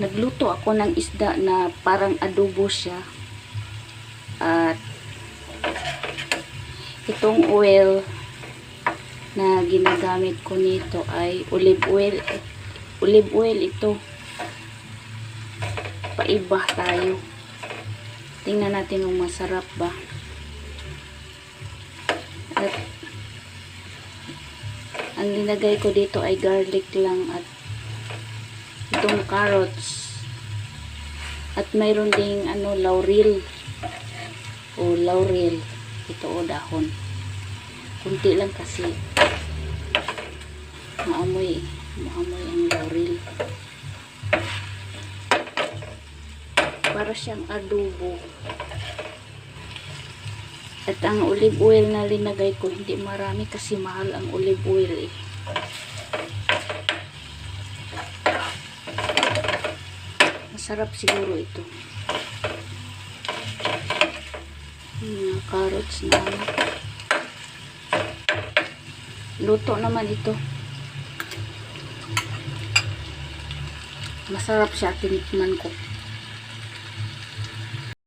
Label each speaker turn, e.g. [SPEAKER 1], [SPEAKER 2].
[SPEAKER 1] Nagluto ako ng isda na parang adobo siya. At itong oil na ginagamit ko nito ay olive oil. Olive oil ito. Paiba tayo. Tingnan natin kung masarap ba. At ang linagay ko dito ay garlic lang at itong carrots. At mayroon ding laurel. O laurel. Ito o dahon. Kunti lang kasi. Maamoy ang laurel. Para siyang adobo. At ang olive oil na linagay ko, hindi marami kasi mahal ang olive oil eh. Masarap siguro ito. Carrots na. Luto naman ito. Masarap siya, tinikman ko.